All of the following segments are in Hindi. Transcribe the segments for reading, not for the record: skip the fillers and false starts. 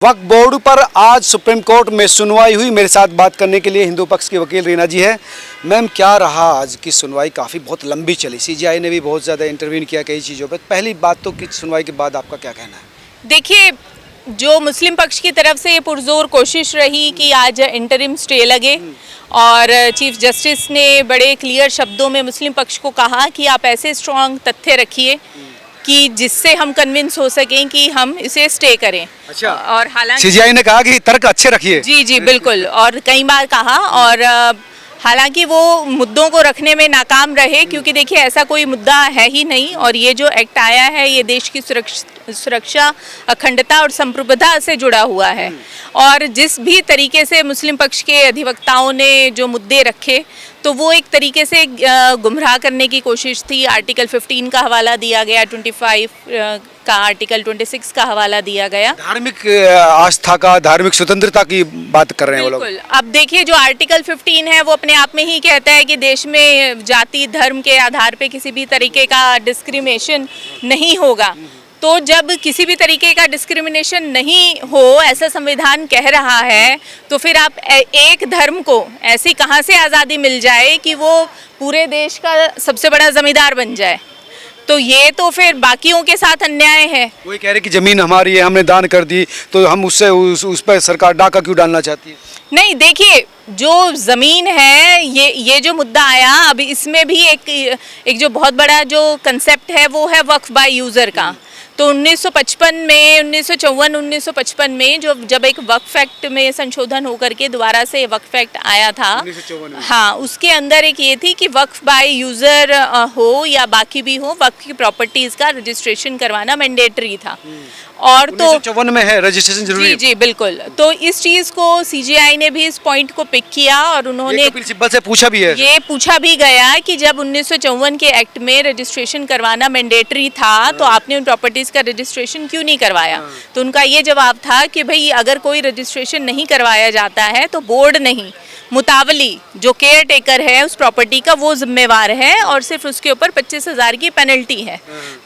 वक्फ बोर्ड पर आज सुप्रीम कोर्ट में सुनवाई हुई। मेरे साथ बात करने के लिए हिंदू पक्ष की वकील रीना जी है। मैम, क्या रहा आज की सुनवाई? काफ़ी बहुत लंबी चली, सीजीआई ने भी बहुत ज़्यादा इंटरवीन किया कई चीज़ों पर। पहली बात तो कि सुनवाई के बाद आपका क्या कहना है? देखिए, जो मुस्लिम पक्ष की तरफ से ये पुरजोर कोशिश रही कि आज इंटरिम स्टे लगे और चीफ जस्टिस ने बड़े क्लियर शब्दों में मुस्लिम पक्ष को कहा कि आप ऐसे स्ट्रॉन्ग तथ्य रखिए कि जिससे हम कन्विंस हो सकें कि हम इसे स्टे करें। अच्छा। और हालांकि सीजीआई ने कहा कि तर्क अच्छे रखिए। जी बिल्कुल, और कई बार कहा, और हालांकि वो मुद्दों को रखने में नाकाम रहे, क्योंकि देखिए ऐसा कोई मुद्दा है ही नहीं, और ये जो एक्ट आया है ये देश की सुरक्षा, अखंडता और संप्रभुता से जुड़ा हुआ है। और जिस भी तरीके से मुस्लिम पक्ष के अधिवक्ताओं ने जो मुद्दे रखे, तो वो एक तरीके से गुमराह करने की कोशिश थी। आर्टिकल 15 का हवाला दिया गया, 25 का, आर्टिकल 26 का हवाला दिया गया। धार्मिक आस्था का, धार्मिक स्वतंत्रता की बात कर रहे हैं वो लोग। बिल्कुल। अब देखिए, जो आर्टिकल 15 है वो अपने आप में ही कहता है कि देश में जाति धर्म के आधार पे किसी भी तरीके का डिस्क्रिमिनेशन नहीं होगा। तो जब किसी भी तरीके का डिस्क्रिमिनेशन नहीं हो, ऐसा संविधान कह रहा है, तो फिर आप एक धर्म को ऐसी कहाँ से आज़ादी मिल जाए कि वो पूरे देश का सबसे बड़ा जमींदार बन जाए? तो ये तो फिर बाकियों के साथ अन्याय है। वही कह रहे कि जमीन हमारी है, हमने दान कर दी, तो हम उससे उस पर सरकार डाका क्यों डालना चाहती है? नहीं, देखिए, जो ज़मीन है, ये जो मुद्दा आया, अब इसमें भी एक जो बहुत बड़ा जो कंसेप्ट है वो है वक्फ बाय यूज़र का। तो 1955 में, 1954-1955 में जब एक वक्फ एक्ट में संशोधन होकर के दोबारा से वक्फ एक्ट आया था, 1954 में। हाँ, उसके अंदर एक ये थी कि वक्फ बाय यूज़र हो या बाकी भी हो, वक्फ की प्रॉपर्टीज़ का रजिस्ट्रेशन करवाना मैंडेटरी था। और तो 1954 में है रजिस्ट्रेशन जरूरी। जी बिल्कुल। तो इस चीज़ को सीजीआई ने भी इस पॉइंट को पिक किया, और उन्होंने कपिल सिब्बल से पूछा भी है। ये पूछा भी गया कि जब 1954 के एक्ट में रजिस्ट्रेशन करवाना मैंडेटरी था, तो आपने उन प्रॉपर्टीज़ का रजिस्ट्रेशन क्यों नहीं करवाया? तो उनका ये जवाब था कि भाई, अगर कोई रजिस्ट्रेशन नहीं करवाया जाता है तो बोर्ड नहीं, मुतावली जो केयर टेकर है उस प्रॉपर्टी का, वो जिम्मेवार है, और सिर्फ उसके ऊपर 25,000 की पेनल्टी है।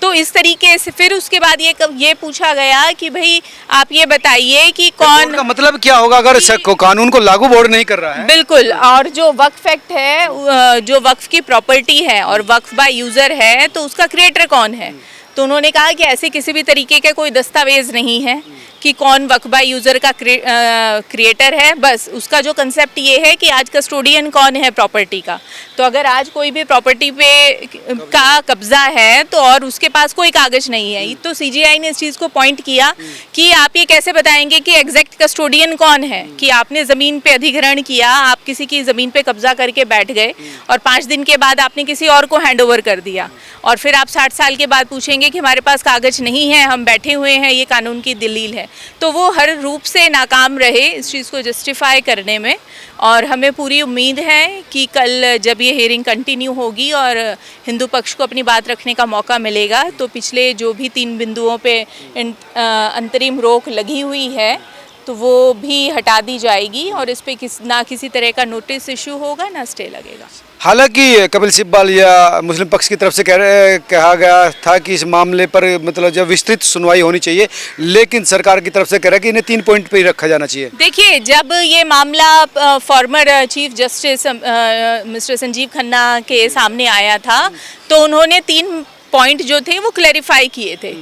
तो इस तरीके से फिर उसके बाद ये पूछा गया कि भाई आप ये बताइए कि कौन का मतलब क्या होगा अगर कानून को लागू बोर्ड नहीं कर रहा है? बिल्कुल। और जो वक्फ एक्ट है, जो वक्फ की प्रॉपर्टी है और वक्फ बाय यूज़र है, तो उसका क्रिएटर कौन है? तो उन्होंने कहा कि ऐसे किसी भी तरीके का कोई दस्तावेज नहीं है कि कौन वक्फ बाय यूज़र का क्रिएटर है। बस उसका जो कंसेप्ट ये है कि आज कस्टोडियन कौन है प्रॉपर्टी का। तो अगर आज कोई भी प्रॉपर्टी पे का कब्जा है, तो और उसके पास कोई कागज नहीं है, तो सीजीआई ने इस चीज़ को पॉइंट किया कि आप ये कैसे बताएंगे कि एग्जैक्ट कस्टोडियन कौन है? कि आपने ज़मीन पे अधिग्रहण किया, आप किसी की ज़मीन पे कब्जा करके बैठ गए, और 5 दिन के बाद आपने किसी और को हैंड ओवर कर दिया, और फिर आप 60 साल के बाद पूछेंगे कि हमारे पास कागज नहीं है, हम बैठे हुए हैं, ये कानून की दलील है। तो वो हर रूप से नाकाम रहे इस चीज़ को जस्टिफाई करने में। और हमें पूरी उम्मीद है कि कल जब ये हियरिंग कंटिन्यू होगी और हिंदू पक्ष को अपनी बात रखने का मौका मिलेगा, तो पिछले जो भी 3 बिंदुओं पे अंतरिम रोक लगी हुई है, तो वो भी हटा दी जाएगी, और इस पे ना किसी तरह का नोटिस इशू होगा, ना स्टे लगेगा। हालांकि कपिल सिब्बल या मुस्लिम पक्ष की तरफ से कहा गया था कि इस मामले पर मतलब जब विस्तृत सुनवाई होनी चाहिए, लेकिन सरकार की तरफ से कह रहा है कि इन्हें 3 पॉइंट पे ही रखा जाना चाहिए। देखिए, जब ये मामला former chief justice mister Sanjeev Khanna के सामने आया था, तो उन्होंने 3 पॉइंट जो थे वो क्लैरिफाई किए थे।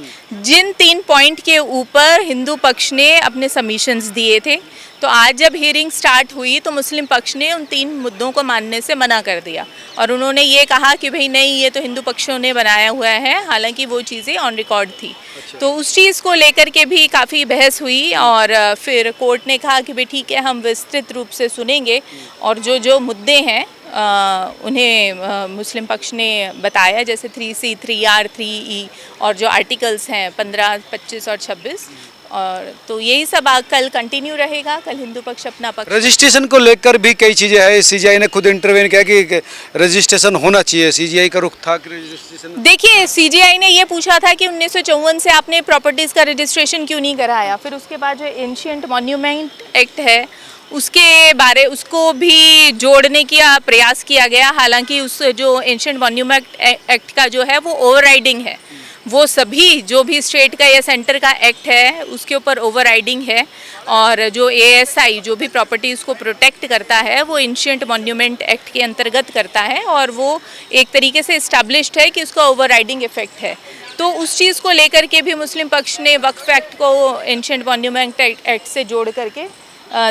जिन 3 पॉइंट के ऊपर हिंदू पक्ष ने अपने सबमिशंस दिए थे, तो आज जब हियरिंग स्टार्ट हुई तो मुस्लिम पक्ष ने उन 3 मुद्दों को मानने से मना कर दिया, और उन्होंने ये कहा कि भाई नहीं, ये तो हिंदू पक्षों ने बनाया हुआ है, हालांकि वो चीज़ें ऑन रिकॉर्ड थी। अच्छा। तो उस चीज़ को लेकर के भी काफ़ी बहस हुई, और फिर कोर्ट ने कहा कि भाई ठीक है, हम विस्तृत रूप से सुनेंगे, और जो मुद्दे हैं उन्हें मुस्लिम पक्ष ने बताया, जैसे 3C, 3R, 3E, और जो आर्टिकल्स हैं 15, 25 और 26, और तो यही सब कल कंटिन्यू रहेगा। कल हिंदू पक्ष अपना पक्ष, रजिस्ट्रेशन को लेकर भी कई चीज़ें हैं। सीजीआई ने खुद इंटरवेन किया कि रजिस्ट्रेशन होना चाहिए, सीजीआई का रुख था कि रजिस्ट्रेशन। देखिए, सीजीआई ने ये पूछा था कि 1954 से आपने प्रॉपर्टीज़ का रजिस्ट्रेशन क्यों नहीं कराया। फिर उसके बाद जो एंशिएंट मॉन्यूमेंट एक्ट है, उसको भी जोड़ने का प्रयास किया गया। हालांकि उस जो एंशिएंट मॉन्यूमेंट एक्ट का जो है वो ओवरराइडिंग है, वो सभी जो भी स्टेट का या सेंटर का एक्ट है उसके ऊपर ओवरराइडिंग है। और जो एएसआई जो भी प्रॉपर्टीज़ को प्रोटेक्ट करता है वो एंशिएंट मॉन्यूमेंट एक्ट के अंतर्गत करता है और वो एक तरीके से इस्टेब्लिश्ड है कि उसका ओवरराइडिंग इफेक्ट है। तो उस चीज़ को लेकर के भी मुस्लिम पक्ष ने वक्फ एक्ट को एंशिएंट मॉन्यूमेंट एक्ट से जोड़ करके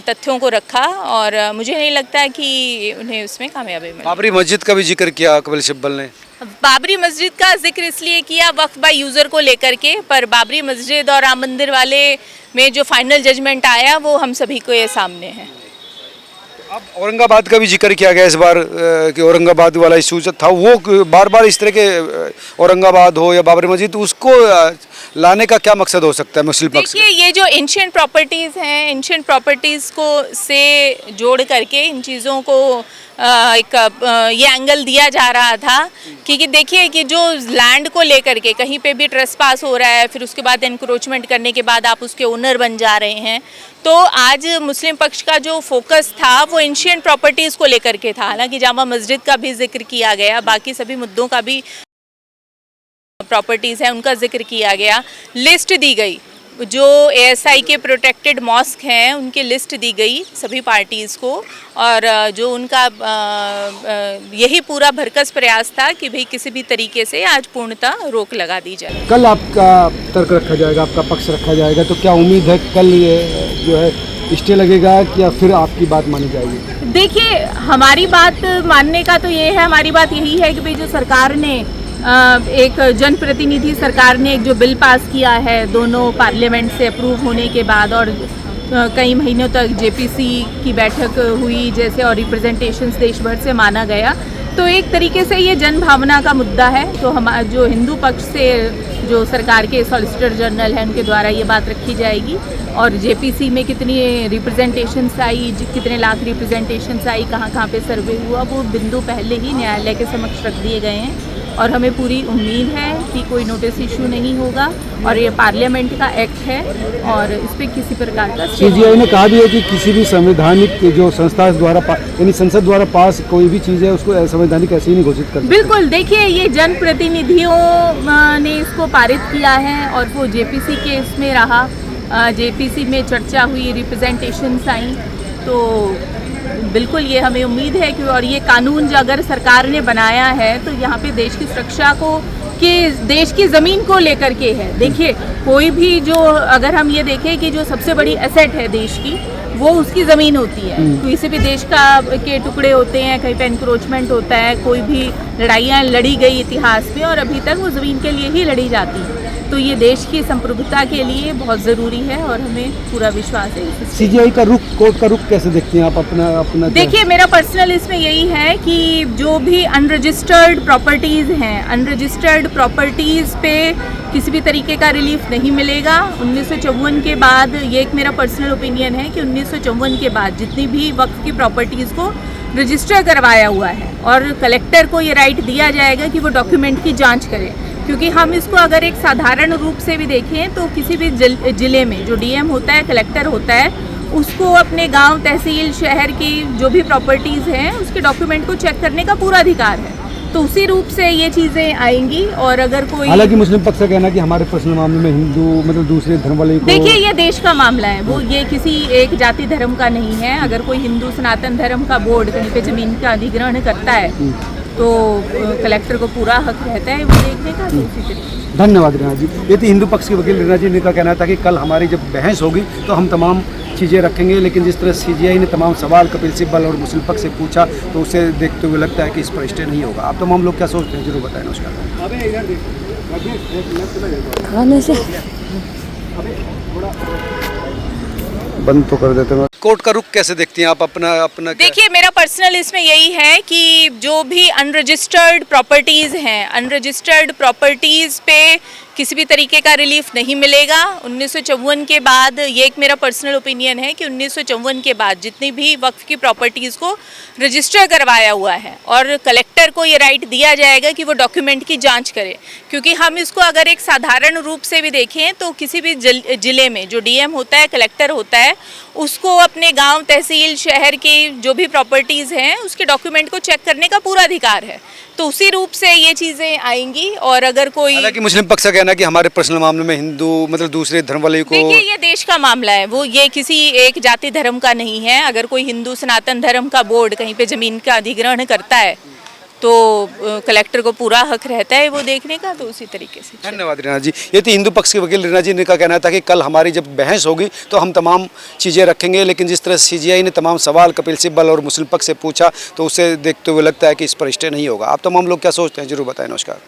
तथ्यों को रखा और मुझे नहीं लगता कि उन्हें उसमें कामयाबी मिली। बाबरी मस्जिद का भी जिक्र किया कपिल सिब्बल ने। बाबरी मस्जिद का जिक्र इसलिए किया वक्फ बाय यूज़र को लेकर के, पर बाबरी मस्जिद और राम मंदिर वाले में जो फाइनल जजमेंट आया वो हम सभी को ये सामने है। अब औरंगाबाद का भी जिक्र किया गया इस बार कि औरंगाबाद वाला इशू जो था वो बार बार इस तरह के औरंगाबाद हो या बाबरी मस्जिद उसको लाने का क्या मकसद हो सकता है मुस्लिम पक्ष देखिए ये जो एंशिएंट प्रॉपर्टीज़ हैं, एंशिएंट प्रॉपर्टीज़ को से जोड़ करके इन चीज़ों को ये एंगल दिया जा रहा था क्योंकि देखिए कि जो लैंड को लेकर के कहीं पे भी ट्रेसपास हो रहा है, फिर उसके बाद एनक्रोचमेंट करने के बाद आप उसके ओनर बन जा रहे हैं। तो आज मुस्लिम पक्ष का जो फोकस था वो एंशिएंट प्रॉपर्टीज़ को लेकर के था। हालांकि जामा मस्जिद का भी जिक्र किया गया, बाकी सभी मुद्दों का भी प्रॉपर्टीज़ है उनका जिक्र किया गया, लिस्ट दी गई। जो एएसआई के प्रोटेक्टेड मॉस्क हैं उनकी लिस्ट दी गई सभी पार्टीज़ को और जो उनका यही पूरा भरकस प्रयास था कि भाई किसी भी तरीके से आज पूर्णतः रोक लगा दी जाए। कल आपका तर्क रखा जाएगा, आपका पक्ष रखा जाएगा, तो क्या उम्मीद है कल ये जो है स्टे लगेगा या फिर आपकी बात मानी जाएगी? देखिए हमारी बात मानने का तो ये है, हमारी बात यही है कि भाई जो सरकार ने एक जनप्रतिनिधि सरकार ने एक जो बिल पास किया है दोनों पार्लियामेंट से अप्रूव होने के बाद और कई महीनों तक जेपीसी की बैठक हुई जैसे और रिप्रेजेंटेशंस देश भर से माना गया, तो एक तरीके से ये जन भावना का मुद्दा है। तो हम जो हिंदू पक्ष से जो सरकार के सॉलिसिटर जनरल हैं उनके द्वारा ये बात रखी जाएगी और जेपीसी में कितनी रिप्रेजेंटेशंस आई, कितने लाख रिप्रेजेंटेशंस आई, कहाँ पे सर्वे हुआ, वो बिंदु पहले ही न्यायालय के समक्ष रख दिए गए हैं और हमें पूरी उम्मीद है कि कोई नोटिस इशू नहीं होगा और ये पार्लियामेंट का एक्ट है और इस पर किसी प्रकार का सीजीआई ने कहा भी है कि किसी भी संवैधानिक जो संस्था द्वारा यानी संसद द्वारा पास कोई भी चीज़ है उसको संवैधानिक ऐसे ही नहीं घोषित कर सकते। बिल्कुल, देखिए ये जनप्रतिनिधियों ने इसको पारित किया है और वो जेपीसी के इसमें रहा, जेपीसी में चर्चा हुई, रिप्रेजेंटेशंस आई, तो बिल्कुल ये हमें उम्मीद है कि और ये कानून जो अगर सरकार ने बनाया है तो यहाँ पे देश की सुरक्षा को कि देश की ज़मीन को लेकर के है। देखिए कोई भी जो अगर हम ये देखें कि जो सबसे बड़ी एसेट है देश की वो उसकी ज़मीन होती है, किसी भी देश का के टुकड़े होते हैं, कहीं पे एनक्रोचमेंट होता है, कोई भी लड़ाइयाँ लड़ी गई इतिहास में और अभी तक वो ज़मीन के लिए ही लड़ी जाती है, तो ये देश की संप्रभुता के लिए बहुत ज़रूरी है और हमें पूरा विश्वास है। सीजीआई का रुख, कोर्ट का रुख कैसे देखते हैं आप अपना? देखिए मेरा पर्सनल इसमें यही है कि जो भी अनरजिस्टर्ड प्रॉपर्टीज़ हैं, अनरजिस्टर्ड प्रॉपर्टीज़ पे किसी भी तरीके का रिलीफ नहीं मिलेगा। 1954 के बाद ये एक मेरा पर्सनल ओपिनियन है कि 1954 के बाद जितनी भी वक्फ की प्रॉपर्टीज़ को रजिस्टर करवाया हुआ है और कलेक्टर को ये राइट दिया जाएगा कि वो डॉक्यूमेंट की जांच करे, क्योंकि हम इसको अगर एक साधारण रूप से भी देखें तो किसी भी ज़िले में जो डीएम होता है, कलेक्टर होता है, उसको अपने गांव, तहसील, शहर की जो भी प्रॉपर्टीज़ हैं उसके डॉक्यूमेंट को चेक करने का पूरा अधिकार है, तो उसी रूप से ये चीज़ें आएंगी। और अगर कोई हालांकि मुस्लिम पक्ष का कहना कि हमारे पर्सनल मामले में हिंदू मतलब दूसरे धर्म वाले को देखिए ये देश का मामला है, वो ये किसी एक जाति धर्म का नहीं है। अगर कोई हिंदू सनातन धर्म का बोर्ड कहीं पे ज़मीन का अधिग्रहण करता है तो कलेक्टर को पूरा हक रहता है वो देखने का। उसी तरीके धन्यवाद रीना जी। ये थी हिंदू पक्ष की वकील रीना जी ने का कहना था कि कल हमारी जब बहस होगी तो हम तमाम चीज़ें रखेंगे, लेकिन जिस तरह सीजीआई ने तमाम सवाल कपिल सिब्बल और मुस्लिम पक्ष से पूछा तो उसे देखते हुए लगता है कि इस पर स्टे नहीं होगा। आप तमाम लोग क्या सोचते हैं जरूर बताएं। नमस्कार। बंद तो कर देते हैं। कोर्ट का रुख कैसे देखती हैं आप अपना? देखिए मेरा पर्सनल इसमें यही है कि जो भी अनरजिस्टर्ड प्रॉपर्टीज़ हैं, अनरजिस्टर्ड प्रॉपर्टीज़ पे किसी भी तरीके का रिलीफ नहीं मिलेगा। 1954 के बाद ये एक मेरा पर्सनल ओपिनियन है कि 1954 के बाद जितनी भी वक्फ की प्रॉपर्टीज़ को रजिस्टर करवाया हुआ है और कलेक्टर को ये राइट दिया जाएगा कि वो डॉक्यूमेंट की जांच करे, क्योंकि हम इसको अगर एक साधारण रूप से भी देखें तो किसी भी ज़िले में जो डीएम होता है, कलेक्टर होता है, उसको अपने गांव, तहसील, शहर के जो भी प्रॉपर्टीज़ हैं उसके डॉक्यूमेंट को चेक करने का पूरा अधिकार है। तो उसी रूप से ये चीज़ें आएंगी। और अगर कोई, हालांकि मुस्लिम पक्ष का कहना है कि हमारे पर्सनल मामले में हिंदू मतलब दूसरे धर्म वाले को, देखिए ये देश का मामला है, वो ये किसी एक जाति धर्म का नहीं है। अगर कोई हिंदू सनातन धर्म का बोर्ड कहीं पे ज़मीन का अधिग्रहण करता है तो कलेक्टर को पूरा हक रहता है वो देखने का, तो उसी तरीके से। धन्यवाद रीना जी। ये थी हिंदू पक्ष के वकील रीना जी ने का कहना था कि कल हमारी जब बहस होगी तो हम तमाम चीज़ें रखेंगे, लेकिन जिस तरह सीजीआई ने तमाम सवाल कपिल सिब्बल और मुस्लिम पक्ष से पूछा तो उसे देखते हुए लगता है कि इस पर स्टे नहीं होगा। आप तमाम लोग क्या सोचते हैं जरूर बताएं। नमस्कार।